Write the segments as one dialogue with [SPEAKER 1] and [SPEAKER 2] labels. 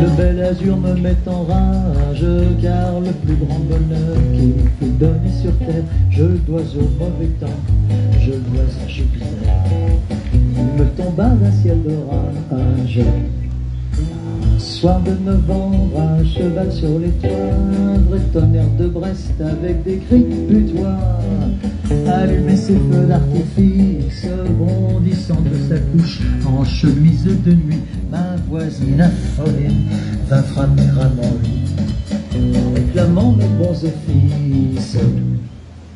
[SPEAKER 1] Le bel azur me met en rage, car le plus grand bonheur qui fut donné sur terre, je le dois au mauvais temps, je le dois à Jupiter. Il me tomba d'un ciel d'orage, un soir de novembre, à cheval sur les toits, un vrai tonnerre de Brest avec des cris butoirs. Allumer ses feux d'artifice, bondissant de sa couche en chemise de nuit, ma voisine affolée vint frapper à mon lit, en réclamant mes bons offices.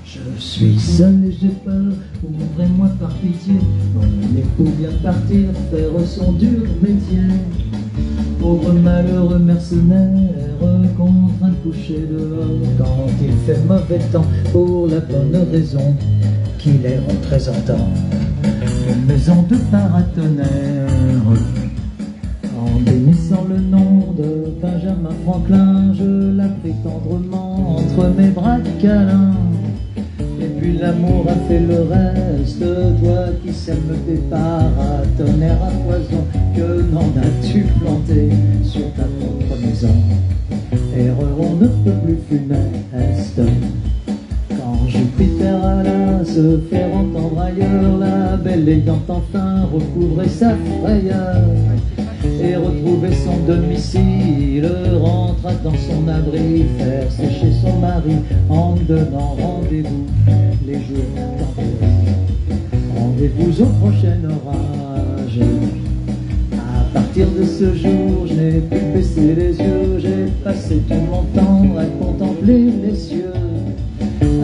[SPEAKER 1] Je suis seul et j'ai peur, ouvrez-moi par pitié, mon époux vient de partir faire son dur métier. Pauvre malheureux mercenaire, contraint de coucher dehors quand il fait mauvais temps, pour la bonne raison qu'il est rentré en temps. Une maison de paratonnerre, en bénissant le nom de Benjamin Franklin, je la pris tendrement entre mes bras câlins. Et puis l'amour a fait le reste, toi qui sèmes tes paratonnerres à poison, que n'en as-tu planté sur ta propre maison? Erreur on ne peut plus funeste, quand Jupiter alla se faire entendre ailleurs, la belle ayant enfin recouvré sa frayeur et retrouvé son domicile, rentra dans son abri faire sécher son mari en donnant rendez-vous les jours d'intempéries. Rendez-vous au prochain orage. À partir de ce jour, je n'ai plus baissé les yeux, j'ai passé tout mon temps à contempler les cieux,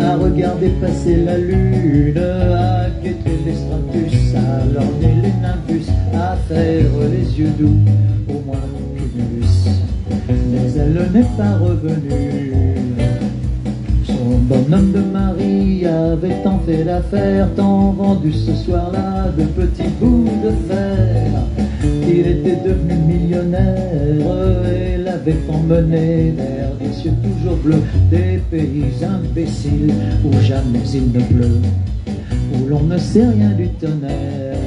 [SPEAKER 1] à regarder passer la lune, à guetter les stratus, à lorgner les nimbus, à faire les yeux doux au moins Cumulus. Mais elle n'est pas revenue. Son bonhomme de mari avait tant fait l'affaire, tant vendu ce soir-là de petits bouts de fer, qu'il était devenu millionnaire et l'avait emmené vers des cieux toujours bleus, des pays imbéciles où jamais il ne pleut, où l'on ne sait rien du tonnerre.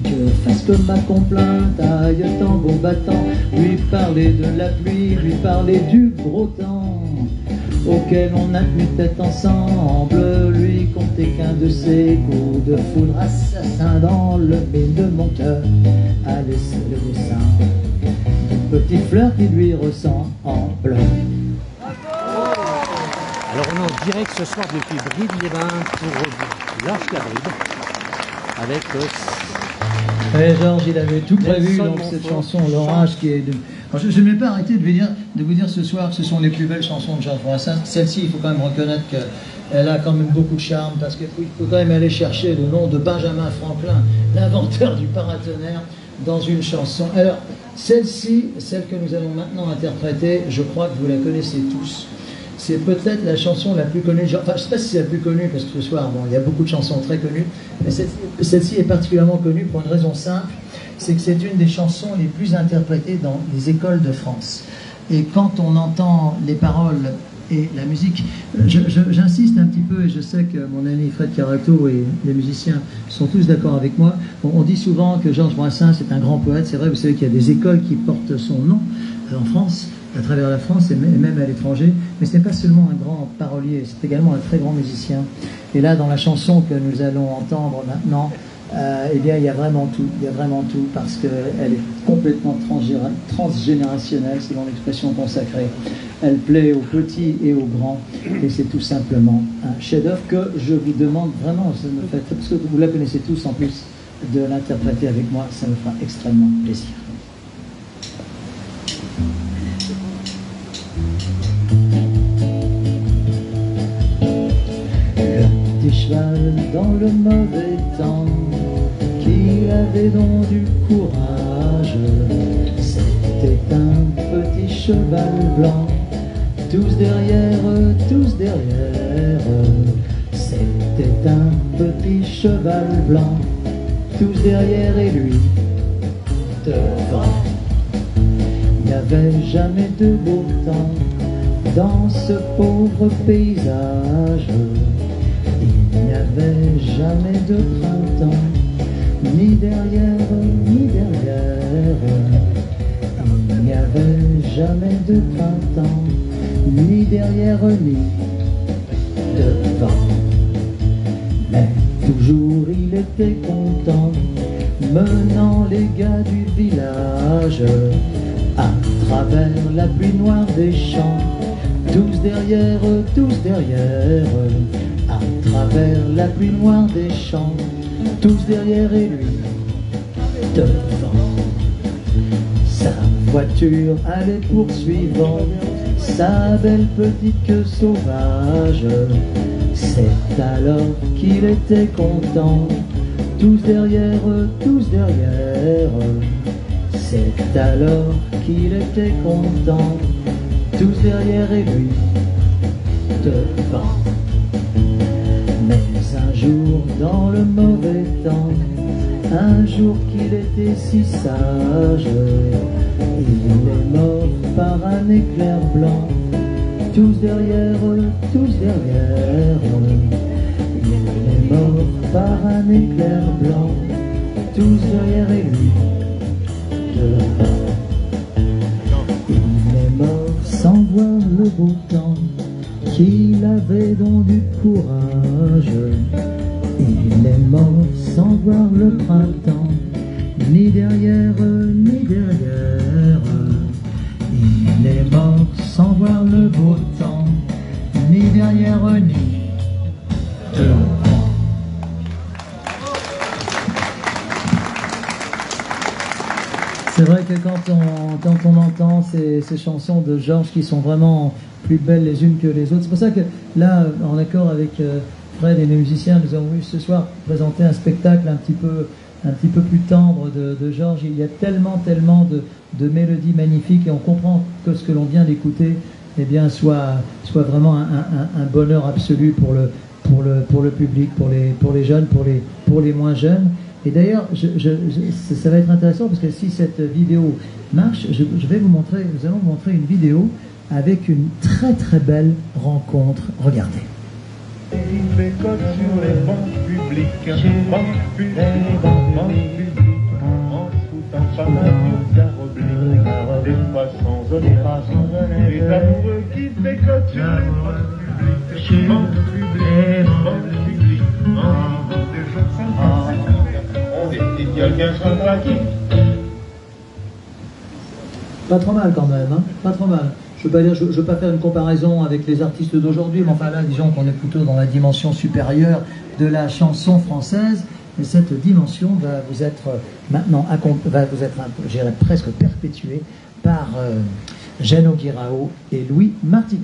[SPEAKER 1] Que fasse que ma complainte aille tambour battant, lui parler de la pluie, lui parler du gros temps auquel on a tenu tête ensemble, lui compter qu'un de ses coups de foudre assassin dans le mille de mon cœur a laissé le dessin d'une petite fleur qui lui ressemble.
[SPEAKER 2] Alors on est en direct ce soir depuis Brive-les-Bains pour L'Arche la Bride avec
[SPEAKER 1] Georges, il avait tout prévu, donc cette chanson L'Orage qui est de... Alors, je ne vais pas arrêter de vous dire ce soir que ce sont les plus belles chansons de Georges Brassens. Celle-ci, il faut quand même reconnaître qu'elle a quand même beaucoup de charme, parce qu'il faut quand même aller chercher le nom de Benjamin Franklin, l'inventeur du paratonnerre, dans une chanson. Alors, celle-ci, celle que nous allons maintenant interpréter, je crois que vous la connaissez tous. C'est peut-être la chanson la plus connue, enfin je ne sais pas si c'est la plus connue, parce que ce soir, bon, il y a beaucoup de chansons très connues, mais celle-ci est particulièrement connue pour une raison simple, c'est que c'est une des chansons les plus interprétées dans les écoles de France. Et quand on entend les paroles et la musique, j'insiste un petit peu, et je sais que mon ami Fred Carato et les musiciens sont tous d'accord avec moi. Bon, on dit souvent que Georges Brassens est un grand poète, c'est vrai, vous savez qu'il y a des écoles qui portent son nom en France, à travers la France et même à l'étranger, mais ce n'est pas seulement un grand parolier, c'est également un très grand musicien. Et là, dans la chanson que nous allons entendre maintenant, eh bien, il y a vraiment tout, parce qu'elle est complètement transgénérationnelle, selon l'expression consacrée. Elle plaît aux petits et aux grands, et c'est tout simplement un chef-d'œuvre que je vous demande vraiment, ça me fait, parce que vous la connaissez tous en plus, de l'interpréter avec moi, ça me fera extrêmement plaisir. Cheval dans le mauvais temps, qui avait donc du courage, c'était un petit cheval blanc, tous derrière, c'était un petit cheval blanc, tous derrière et lui devant. Il n'y avait jamais de beau temps dans ce pauvre paysage. Il n'y avait jamais de printemps, ni derrière, ni derrière. Il jamais de printemps, ni derrière ni devant. Mais toujours il était content, menant les gars du village à travers la pluie noire des champs. Tous derrière, à travers la pluie noire des champs. Tous derrière et lui devant. Sa voiture allait poursuivant sa belle petite queue sauvage. C'est alors qu'il était content. Tous derrière, c'est alors qu'il était content. Tous derrière et lui devant. Mais un jour dans le mauvais temps, un jour qu'il était si sage, il est mort par un éclair blanc. Tous derrière, il est mort par un éclair blanc. Tous derrière et lui devant. Il est mort sans voir le beau temps, qu'il avait donc du courage. Il est mort sans voir le printemps, ni derrière, ni derrière. Il est mort sans voir le beau temps, ni derrière, ni devant. C'est vrai que quand on entend ces chansons de Georges qui sont vraiment plus belles les unes que les autres, c'est pour ça que là, en accord avec Fred et les musiciens, nous avons voulu ce soir présenter un spectacle un petit peu plus tendre de Georges. Il y a tellement de mélodies magnifiques et on comprend que ce que l'on vient d'écouter eh bien, soit vraiment un bonheur absolu pour le public, pour les jeunes, pour les moins jeunes. Et d'ailleurs, ça va être intéressant parce que si cette vidéo marche, nous allons vous montrer une vidéo avec une très belle rencontre. Regardez.
[SPEAKER 3] Les codes sur les bancs publics, en foutant pas mal d'arrobliques, des fois sans honneur, les amoureux qui décotent sur les bancs publics, des gens sympathiques, on dit qu'il y a quelqu'un sur le traquis.
[SPEAKER 1] Pas trop mal quand même, hein, pas trop mal. Je ne veux pas faire une comparaison avec les artistes d'aujourd'hui, mais enfin là, disons qu'on est plutôt dans la dimension supérieure de la chanson française. Et cette dimension va vous être maintenant, je dirais, presque perpétuée par Jeannot Guirao et Louis Martinez.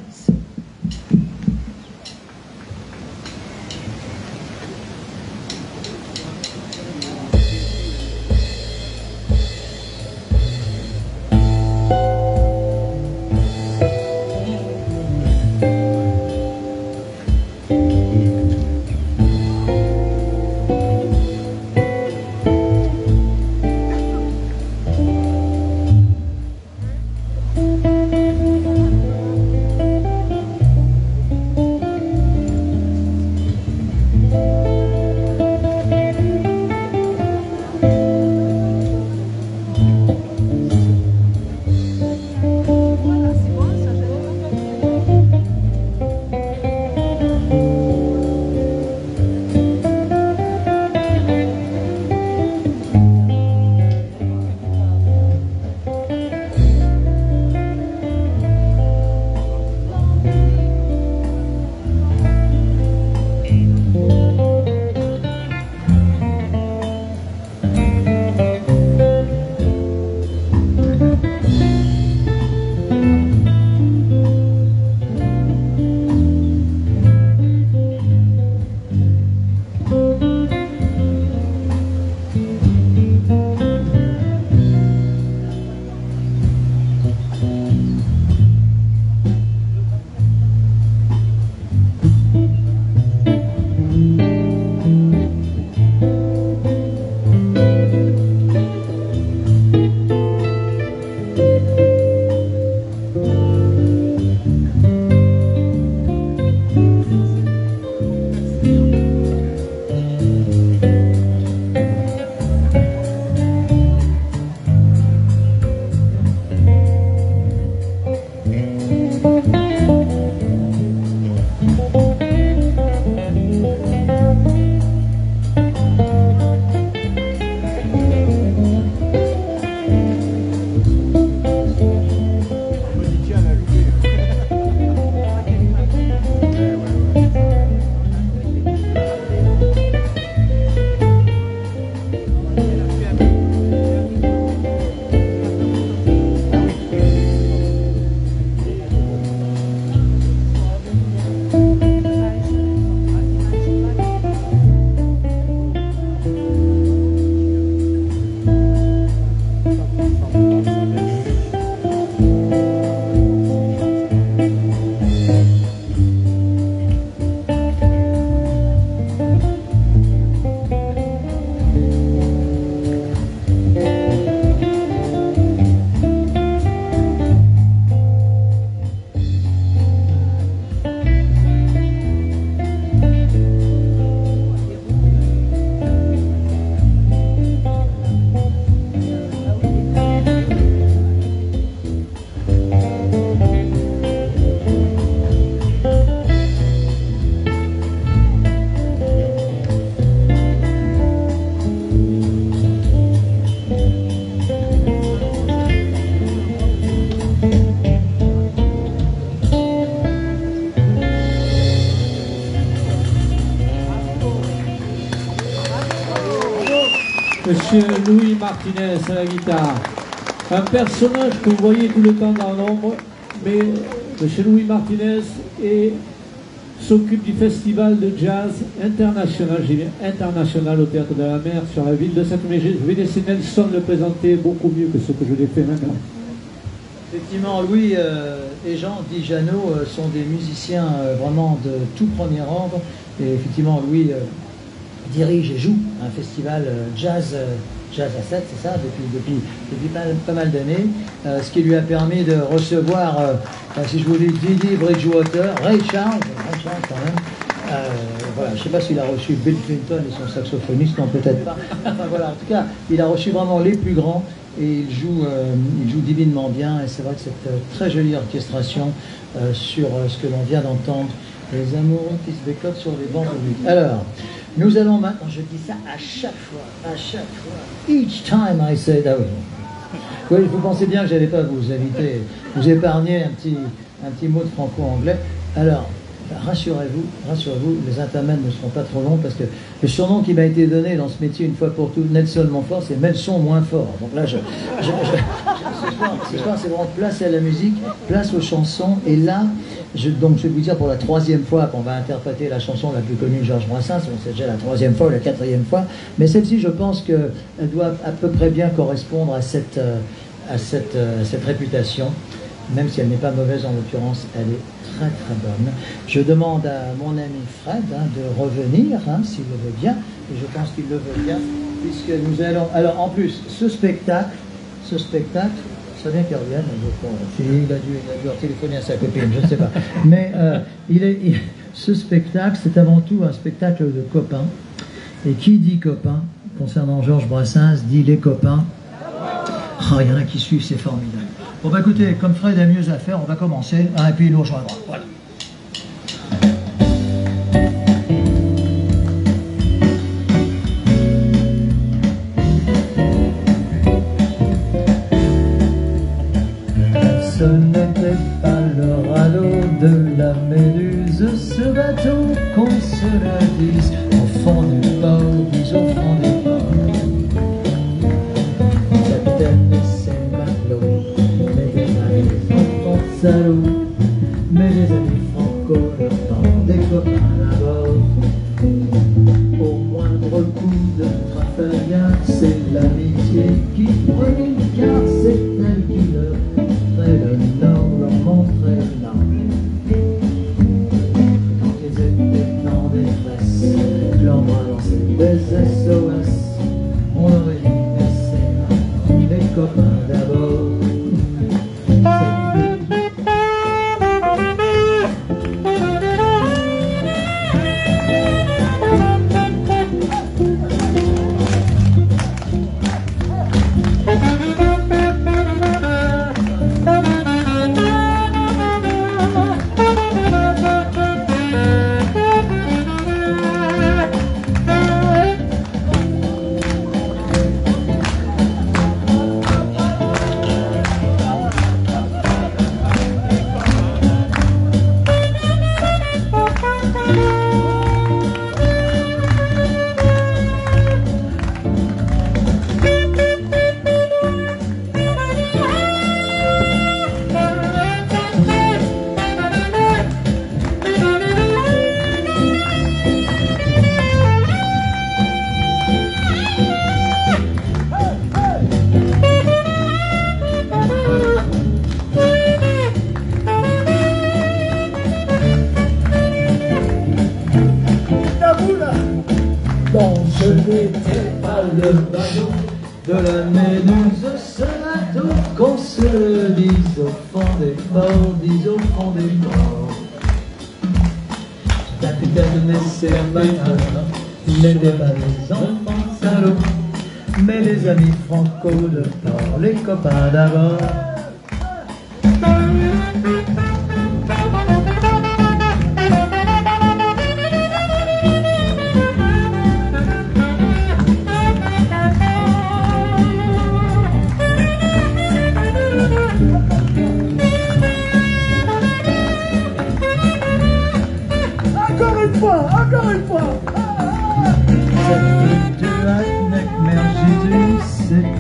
[SPEAKER 4] Monsieur Louis Martinez à la guitare. Un personnage que vous voyez tout le temps dans l'ombre, mais Monsieur Louis Martinez s'occupe du festival de jazz international, j'ai bien international au Théâtre de la Mer sur la ville de Saint-Méger. Je vais laisser Nelson le présenter beaucoup mieux que ce que je l'ai fait maintenant.
[SPEAKER 1] Effectivement, Louis et Jean dit Jeannot sont des musiciens vraiment de tout premier ordre. Et effectivement, Louis dirige et joue un festival jazz à 7, c'est ça, depuis pas mal d'années. Ce qui lui a permis de recevoir, si je vous dis Didi Bridgewater, Ray Charles quand même. Voilà, je ne sais pas s'il a reçu Bill Clinton et son saxophoniste, non peut-être pas. Enfin voilà, en tout cas, il a reçu vraiment les plus grands. Et il joue divinement bien, et c'est vrai que cette très jolie orchestration sur ce que l'on vient d'entendre, les amoureux qui se bécotent sur les bancs publics. Alors, nous allons maintenant, je dis ça à chaque fois, each time I say that. Oui, vous pensez bien que je n'allais pas vous inviter, vous épargner un petit mot de franco-anglais. Alors, rassurez-vous, les intermèdes ne seront pas trop longs parce que le surnom qui m'a été donné dans ce métier une fois pour toutes, Nelson Montfort, c'est Nelson moins fort. Donc là, ce soir, c'est vraiment place à la musique, place aux chansons. Et là, je vais vous dire pour la 3e fois qu'on va interpréter la chanson la plus connue de Georges Brassens. C'est déjà la 3e fois ou la 4e fois. Mais celle-ci, je pense qu'elle doit à peu près bien correspondre à cette réputation. Même si elle n'est pas mauvaise en l'occurrence, elle est très très bonne. Je demande à mon ami Fred de revenir, s'il le veut bien, et je pense qu'il le veut bien, puisque nous allons... Alors en plus, ce spectacle, ça serait bien qu'il revienne, il a dû téléphoner à sa copine, je ne sais pas. Mais ce spectacle, c'est avant tout un spectacle de copains. Et qui dit copains, concernant Georges Brassens, dit les copains. Oh, il y en a qui suivent, c'est formidable. Bon bah écoutez, comme Fred a mieux à faire, on va commencer, et puis il nous rejoindra. Voilà. Ce n'était pas le radeau de la Méduse, ce bateau, qu'on se le dise, au fond du port, dis au fond du port. Capitaine et ses matelots, salaud, mais les amis franco le temps des copains d'abord. Au moindre coup de Trafalgar, c'est l'amitié qui brûle, car c'est elle qui leur montrait le nord, leur montrait le nord. Quand ils étaient en détresse, leurs bras lançaient des SOS, on aurait dit les copains d'abord. Le bateau de la Méduse, ce bateau, qu'on se le dise au fond des ports, dis au fond des ports. Capitaine et ses matelots, n'étaient pas des enfants salauds, mais les amis franco de port, les copains d'abord. Encore une fois.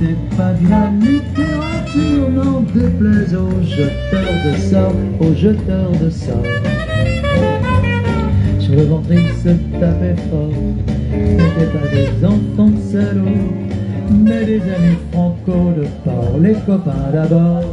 [SPEAKER 1] c'était pas de la littérature, n'en déplaise aux jeteurs de sorts, aux jeteurs de sorts. Sur le ventre ils se tapaient fort, c'était pas des enfants salauds, mais des amis franco de port, les copains d'abord.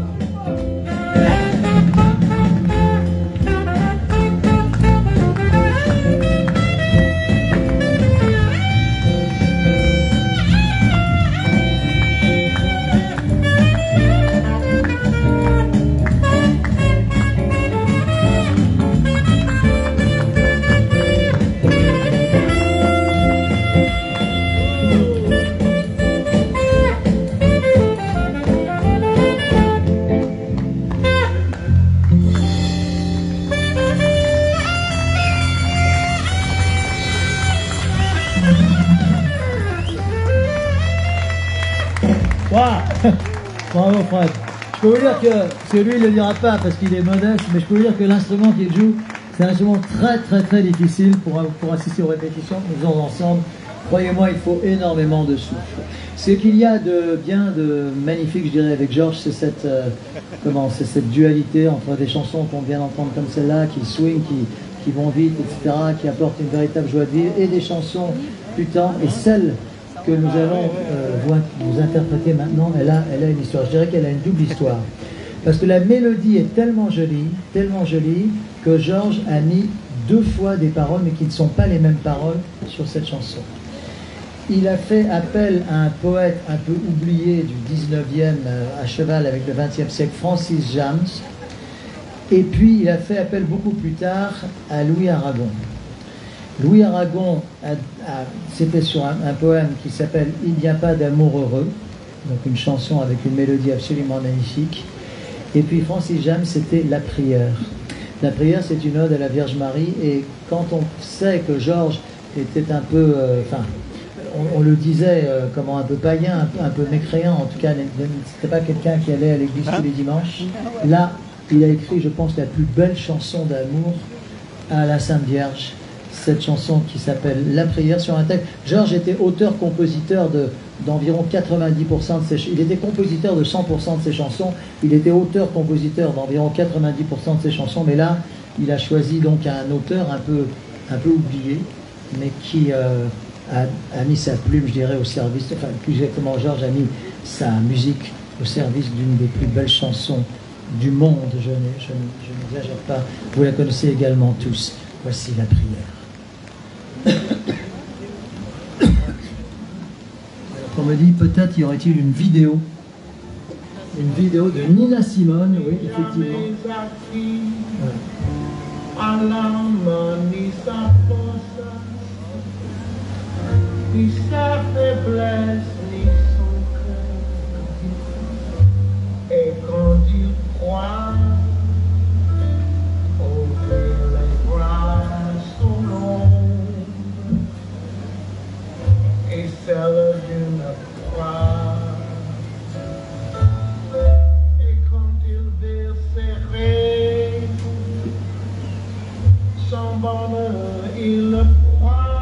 [SPEAKER 1] Bravo Fred. Je peux vous dire que, parce que lui il ne le dira pas parce qu'il est modeste, mais je peux vous dire que l'instrument qu'il joue, c'est un instrument très difficile pour assister aux répétitions que nous faisons ensemble. Croyez-moi, il faut énormément de souffle. Ce qu'il y a de bien, de magnifique, je dirais, avec Georges, c'est cette, c'est cette dualité entre des chansons qu'on vient d'entendre comme celle-là, qui swing, qui vont vite, etc., qui apportent une véritable joie de vivre, et des chansons du temps, et celles que nous allons vous interpréter maintenant, elle a une histoire. Je dirais qu'elle a une double histoire. Parce que la mélodie est tellement jolie, que Georges a mis 2 fois des paroles, mais qui ne sont pas les mêmes paroles sur cette chanson. Il a fait appel à un poète un peu oublié du 19e, à cheval avec le 20e siècle, Francis James. Et puis il a fait appel beaucoup plus tard à Louis Aragon. Louis Aragon, c'était sur un poème qui s'appelle « Il n'y a pas d'amour heureux », donc une chanson avec une mélodie absolument magnifique. Et puis Francis James, c'était « La prière ». La prière, c'est une ode à la Vierge Marie, et quand on sait que Georges était un peu, on le disait, comment, un peu païen, un peu mécréant, en tout cas, c'était pas quelqu'un qui allait à l'église tous les dimanches. Là, il a écrit, je pense, la plus belle chanson d'amour à la Sainte Vierge. Cette chanson qui s'appelle La prière sur un texte. Georges était auteur-compositeur d'environ 90% de ses chansons. Il était compositeur de 100% de ses chansons. Il était auteur-compositeur d'environ 90% de ses chansons. Mais là, il a choisi donc un auteur un peu oublié, mais qui a mis sa plume, je dirais, au service. Enfin, plus exactement, Georges a mis sa musique au service d'une des plus belles chansons du monde. Je n'exagère pas. Vous la connaissez également tous. Voici La prière. On me dit peut-être y aurait-il une vidéo de Nina Simone, oui, effectivement.
[SPEAKER 3] Ni sa faiblesse, ni son cœur. Et quand il croit, ouvrir les bras sont longs. Et celle d'une croix. Et quand il veut serrer son bonheur, il le croit.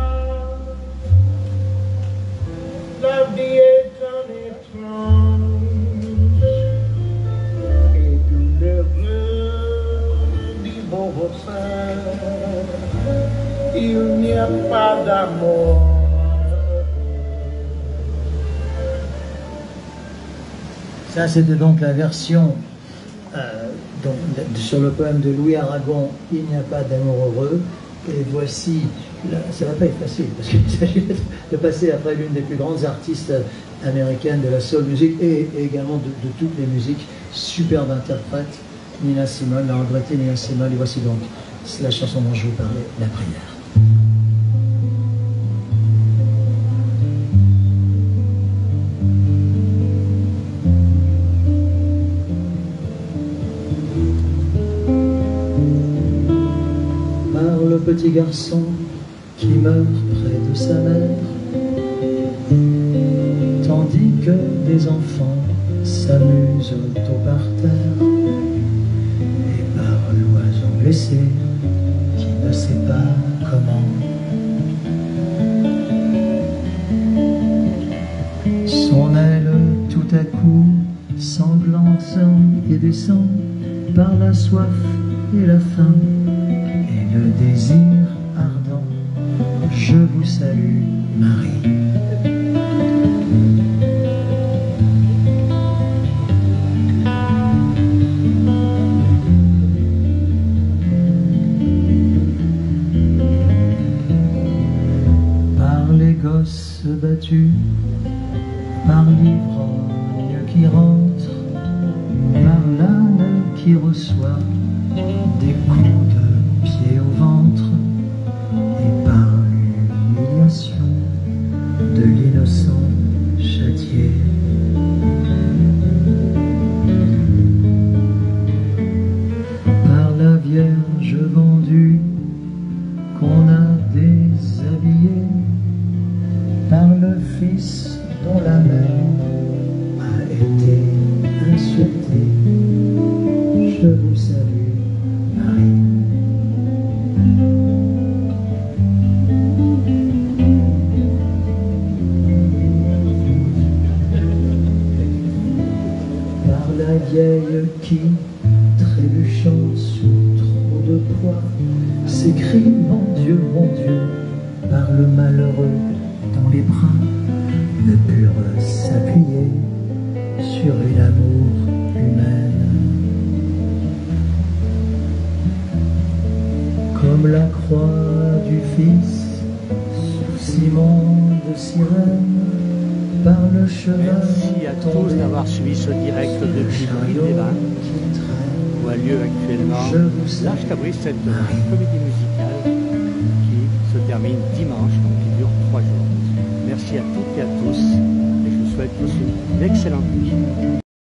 [SPEAKER 3] La vie est un étrange et douloureux divorce. Il n'y a pas d'amour.
[SPEAKER 1] Ça, c'était donc la version sur le poème de Louis Aragon, Il n'y a pas d'amour heureux. Et voici, ça ne va pas être facile, parce qu'il s'agit de passer après l'une des plus grandes artistes américaines de la soul music et également de toutes les musiques, superbe interprète, Nina Simone, la regrettée Nina Simone. Et voici donc la chanson dont je vous parlais, La prière. Le petit garçon qui meurt près de sa mère, tandis que des enfants s'amusent au parterre, et par l'oiseau blessé qui ne sait pas comment. Son aile tout pressant par la soif et la faim et le désir ardent. Je vous salue, Marie. Par les gosses battus, par l'ivrogne qui rentre, par l'âne qui reçoit des coups de pied au ventre, et par l'humiliation de l'innocent châtié. Par la Vierge vendue qu'on a déshabillée, par le Fils dont la mère a été insultée. Je vous salue, Marie. Par la vieille qui, trébuchant sous trop de poids, s'écrie mon Dieu, par le malheureux dont les bras ne purent s'appuyer sur une amour humaine. Comme la croix du Fils sous Simon de Cyrène, par le cheval.
[SPEAKER 2] Merci à tous d'avoir suivi ce direct depuis Bride-les-Bains, où a lieu actuellement l'Arche Cabri, cette comédie musicale qui se termine dimanche, donc qui dure 3 jours. Merci à toutes et à tous, et je vous souhaite tous une excellente nuit.